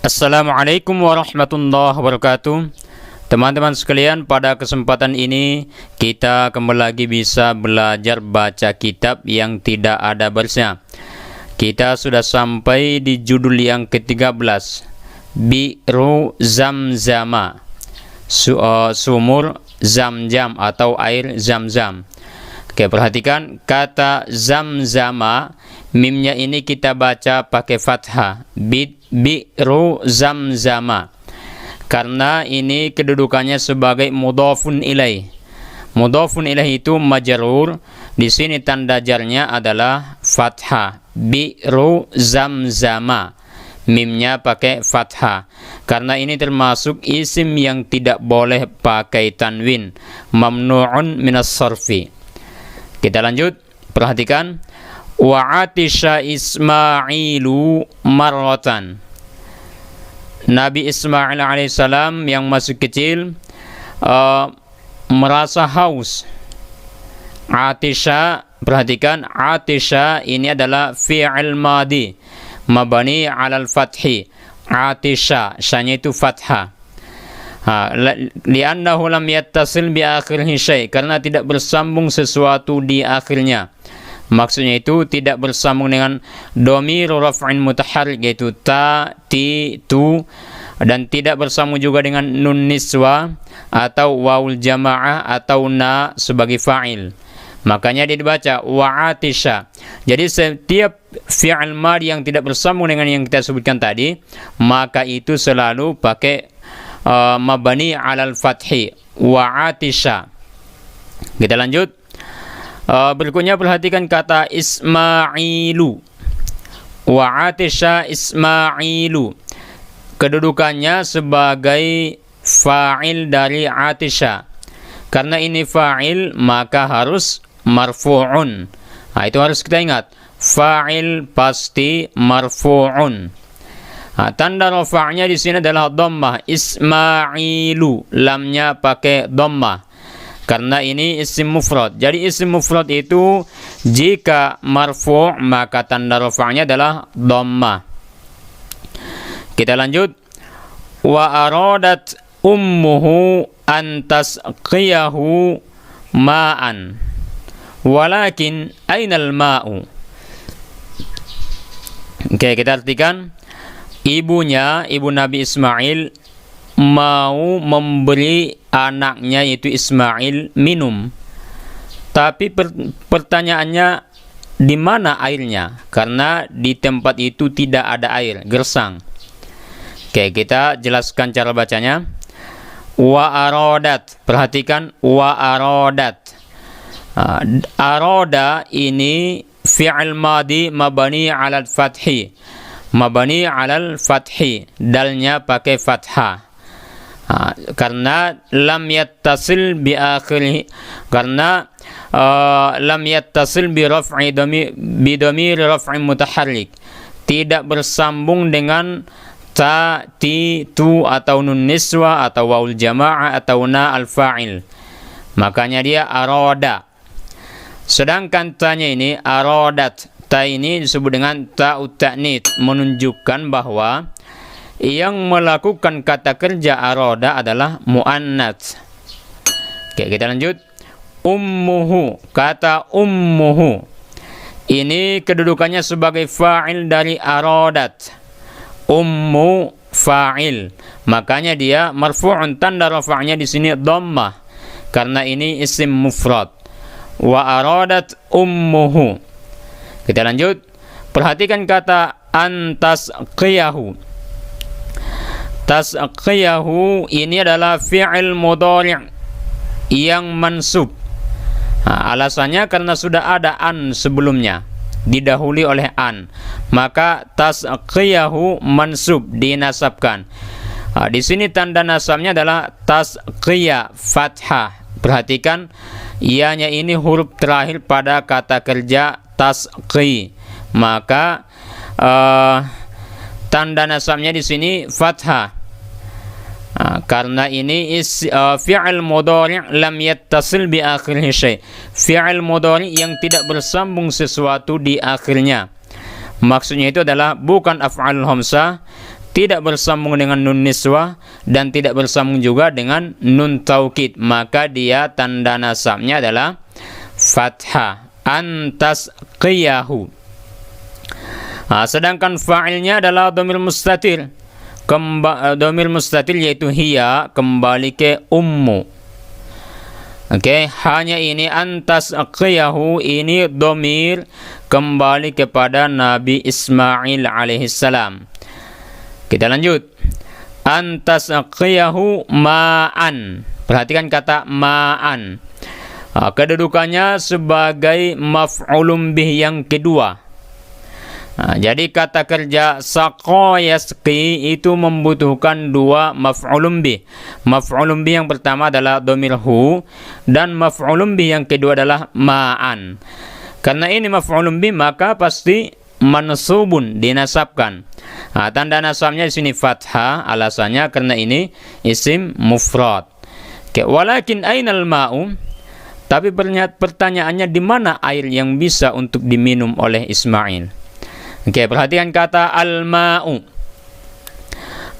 Assalamualaikum warahmatullahi wabarakatuh. Teman-teman sekalian, pada kesempatan ini kita kembali lagi bisa belajar baca kitab yang tidak ada barisnya. Kita sudah sampai di judul yang ke-13, Bi'ru Zamzama, sumur Zamzam atau air Zamzam. Oke, perhatikan kata Zamzama, mimnya ini kita baca pakai fathah, Bi'ru Zamzama, karena ini kedudukannya sebagai mudhafun ilaih. Mudhafun ilaih itu majrur, di sini tanda jarnya adalah fathah, Bi'ru Zamzama, mimnya pakai fathah, karena ini termasuk isim yang tidak boleh pakai tanwin, mamnu'un minas sarfi. Kita lanjut, perhatikan. Wa'atisha Ismailu marratan. Nabi Ismail alaihissalam yang masih kecil merasa haus. Atisha, perhatikan, atisha ini adalah fi'il madi mabani alal fathi. Atisha, syanya itu fathah. Li'annahu lam yattasil bi akhirhi syai', karena tidak bersambung sesuatu di akhirnya. Maksudnya itu tidak bersambung dengan dhamir raf'in mutaharrik, yaitu ta, ti, tu, dan tidak bersambung juga dengan nun niswa atau wawul jamaah atau na sebagai fa'il. Makanya dia dibaca wa'atisha. Jadi setiap fi'il madhi yang tidak bersambung dengan yang kita sebutkan tadi, maka itu selalu pakai mabani alal fathi, wa'atisha. Kita lanjut. Berikutnya perhatikan kata Ismailu. Wa'atisha Ismailu, kedudukannya sebagai fa'il dari atisha. Karena ini fa'il maka harus marfu'un. Nah, itu harus kita ingat. Fa'il pasti marfu'un. Tanda rafa'nya di sini adalah dhammah. Ismailu, lamnya pakai dhammah, karena ini isim mufrad. Jadi isim mufrad itu jika marfu' maka tanda rafa'nya adalah dhammah. Kita lanjut. Wa aradat ummuhu an tasqiyahu ma'an, walakin ainal ma'u. Oke, kita artikan. Ibunya, ibu Nabi Ismail, mau memberi anaknya yaitu Ismail minum. Tapi pertanyaannya, di mana airnya? Karena di tempat itu tidak ada air, gersang. Oke, kita jelaskan cara bacanya. Wa aradat, perhatikan wa aradat. Arada ini fi'il madi mabani 'alal fathi. Mabani 'alal fathi, dalnya pakai fathah. Karena lam yattasil bi akhirih, karena lam yattasil bi raf'i bi dhamir raf'in mutaharrik, tidak bersambung dengan ta, ti, tu atau nun niswa atau wawul jamaah atau na al fa'il. Makanya dia arada. Sedangkan tanya ini aradat, ta ini disebut dengan ta'ut ta'nits, menunjukkan bahwa yang melakukan kata kerja arada adalah muannats. Oke, kita lanjut. Ummuhu, kata ummuhu ini kedudukannya sebagai fa'il dari aradat. Ummu fa'il, makanya dia marfu'un, tanda rafa'nya di sini dhammah karena ini isim mufrad. Wa aradat ummuhu. Kita lanjut. Perhatikan kata antasqiyahu. Tasqiyahu ini adalah fi'il mudhari' yang mansub. Alasannya karena sudah ada an sebelumnya, didahului oleh an, maka tasqiyahu mansub, dinasabkan. Di sini tanda nasabnya adalah tasqiyah, fathah. Perhatikan, ianya ini huruf terakhir pada kata kerja tasqi, maka tanda nasabnya di sini fathah. Karena ini fi'il mudhari' lam yattasil bi akhirih syai', fi'il mudhari' yang tidak bersambung sesuatu di akhirnya. Maksudnya itu adalah bukan af'alul khamsah, tidak bersambung dengan nun niswah dan tidak bersambung juga dengan nun taukid, maka dia tanda nasabnya adalah fathah. Antasqiyahu. Sedangkan fa'ilnya adalah dhamir mustatir. Dhamir mustatir yaitu hiya, kembali ke ummu. Hanya ini antasqiyahu, ini dhamir kembali kepada Nabi Ismail alaihissalam. Kita lanjut. Antasqiyahu ma'an. Perhatikan kata ma'an. Kedudukannya sebagai maf'ulun bih yang kedua. Jadi kata kerja saqa yasqi itu membutuhkan dua maf'ulun bih. Maf'ulun bih yang pertama adalah dhamir hu, dan maf'ulun bih yang kedua adalah ma'an. Karena ini maf'ulun bih, maka pasti mansubun, dinasabkan. Tanda nasabnya di sini fathah, alasannya karena ini isim mufrad. Walakin ainal ma'u, tapi pertanyaannya di mana air yang bisa untuk diminum oleh Ismail? Perhatikan kata al-ma'u.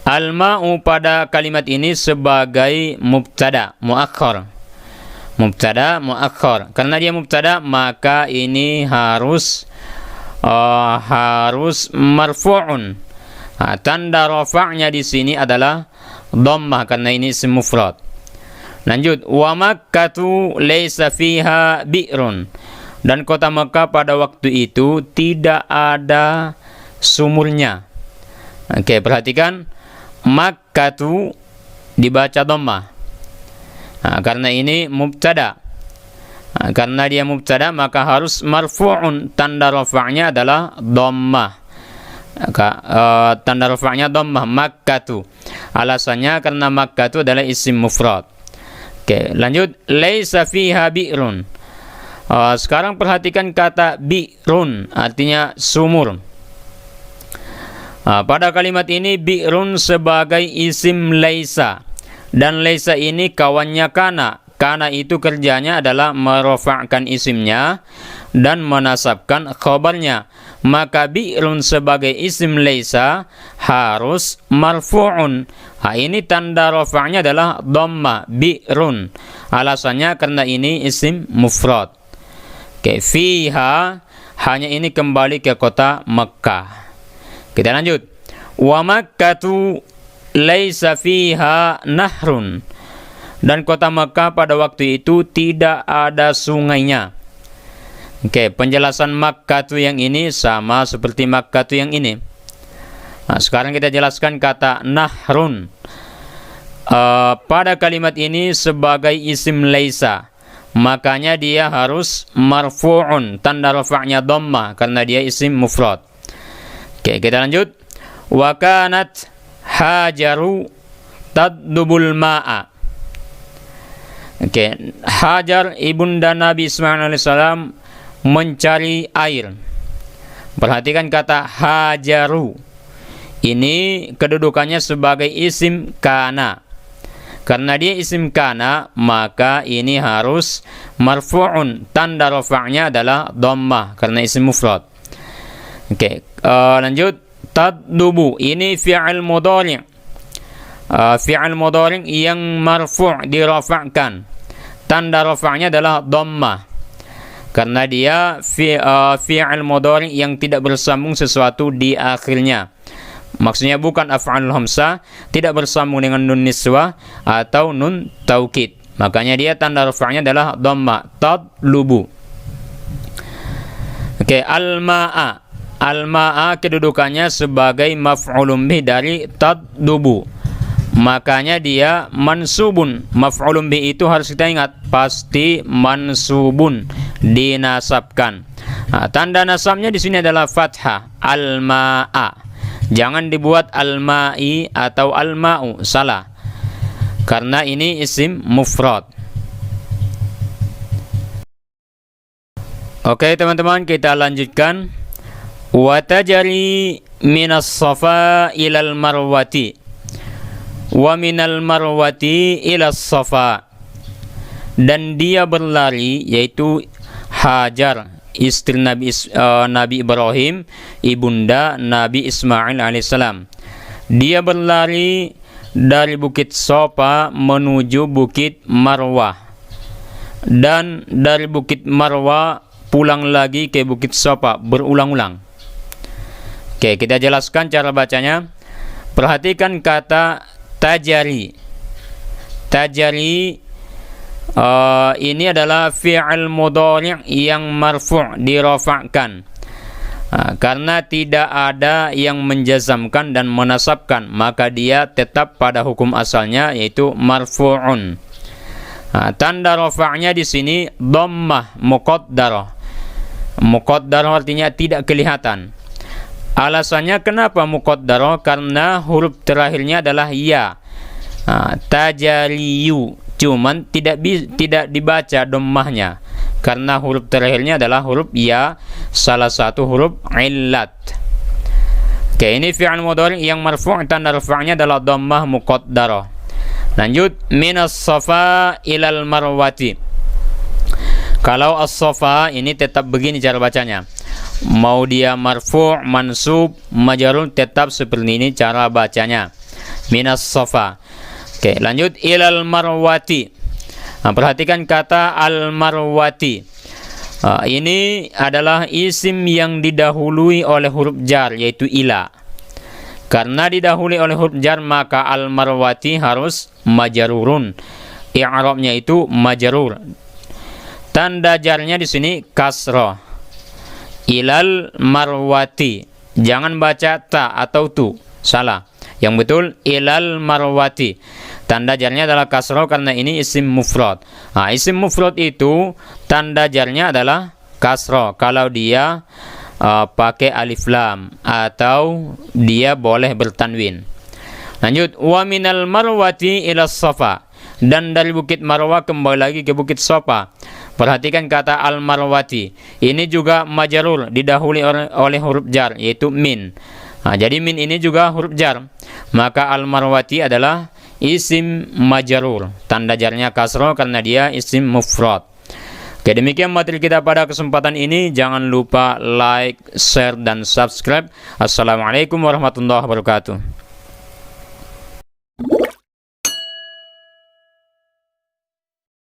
Al-ma'u pada kalimat ini sebagai mubtada muakhar. Mubtada muakhar. Karena dia mubtada, maka ini harus marfu'un. Tanda rafa'nya di sini adalah dhammah karena ini isim mufrad. Lanjut, wa Makkatu laisa fiha bi'run. Dan kota Makkah pada waktu itu tidak ada sumurnya. Perhatikan Makkatu dibaca dhammah. Karena ini mubtada. Karena dia mubtada, maka harus marfu'un, tanda rafa'nya adalah dhammah. Tanda rafa'nya dhammah, Makkatu. Alasannya karena Makkatu adalah isim mufrad. Lanjut, laisa fiha bi'run. Sekarang perhatikan kata bi'run, artinya sumur. Pada kalimat ini bi'run sebagai isim laisa, dan laisa ini kawannya kana. Kana itu kerjanya adalah merofa'kan isimnya dan menasabkan khabarnya. Maka bi'run sebagai isim laisa harus marfu'un. Ini tanda rafa'nya adalah dhamma, bi'run. Alasannya karena ini isim mufrad. Fiha, hanya ini kembali ke kota Makkah. Kita lanjut. Wa Makkatu laisa fiha nahrun. Dan kota Makkah pada waktu itu tidak ada sungainya. Penjelasan Makkatu yang ini sama seperti Makkatu yang ini. Sekarang kita jelaskan kata nahrun. Pada kalimat ini sebagai isim laisa, makanya dia harus marfu'un, tanda rafa'nya dhammah karena dia isim mufrad. Kita lanjut. Wa kanat hajaru tadlubul ma'a. Hajar ibunda Nabi Ismail alaihissalam mencari air. Perhatikan kata hajaru. Ini kedudukannya sebagai isim kana. Karena dia isim kana, maka ini harus marfu'un, tanda rafa'nya adalah dhammah karena isim mufrad. Lanjut, tadlubu, ini fi'il mudhari'. Fi'il mudhari' yang marfu' dirafa'kan. Tanda rafa'nya adalah dhammah. Karena dia fi'il mudhari' yang tidak bersambung sesuatu di akhirnya. Maksudnya bukan af'alul hamsah, tidak bersambung dengan nun niswah atau nun taukid. Makanya dia tanda rafa'nya adalah dhamma, tadlubu. Al-ma'a. Al-ma'a kedudukannya sebagai maf'ulun bih dari tadlubu. Makanya dia mansubun. Maf'ulun bih itu harus kita ingat, pasti mansubun, dinasabkan. Tanda nasabnya di sini adalah fathah, al-ma'a. Jangan dibuat al-ma'i atau al-ma'u, salah. Karena ini isim mufrad. Oke teman-teman, kita lanjutkan. Wa tajri minas safa ilal marwati wa minal marwati ilas safa. Dan dia berlari, yaitu Hajar, istri Nabi Ibrahim, ibunda Nabi Ismail alaihissalam. Dia berlari dari Bukit Safa menuju Bukit Marwah, dan dari Bukit Marwah pulang lagi ke Bukit Safa berulang-ulang. Oke, kita jelaskan cara bacanya. Perhatikan kata tajari. Tajari ini adalah fi'il mudhari' yang marfu' dirafa'kan. Karena tidak ada yang menjazamkan dan menasabkan, maka dia tetap pada hukum asalnya, yaitu marfu'un. Tanda rafa'nya di sini dhammah muqaddarah. Muqaddarah artinya tidak kelihatan. Alasannya kenapa muqaddarah? Karena huruf terakhirnya adalah ya. Tajaliyu, cuman tidak dibaca dhammahnya karena huruf terakhirnya adalah huruf ya, salah satu huruf illat. Oke, ini fi'il mudhari yang marfu', tanda rafa'nya adalah dhammah muqaddarah. Lanjut, minas safa ilal marwati. Kalau as-safa ini tetap begini cara bacanya. Mau dia marfu', mansub, majrur, tetap seperti ini cara bacanya. Minas safa. Oke, lanjut ilal marwati. Perhatikan kata al-marwati. Ini adalah isim yang didahului oleh huruf jar, yaitu ila. Karena didahului oleh huruf jar, maka al-marwati harus majrurun. I'rabnya itu majrur. Tanda jarnya di sini kasrah. Ilal marwati. Jangan baca ta atau tu. Salah. Yang betul ilal marwati. Tanda jarnya adalah kasrah karena ini isim mufrad. Isim mufrad itu tanda jarnya adalah kasrah kalau dia pakai alif lam atau dia boleh bertanwin. Lanjut, wa minal marwati ila safa. Dan dari Bukit Marwah kembali lagi ke Bukit Safa. Perhatikan kata al-marwati. Ini juga majrur, didahului oleh huruf jar, yaitu min. Jadi min ini juga huruf jar. Maka al-marwati adalah isim majrur. Tanda jarnya kasroh karena dia isim mufrad. Oke, demikian materi kita pada kesempatan ini. Jangan lupa like, share, dan subscribe. Assalamualaikum warahmatullahi wabarakatuh.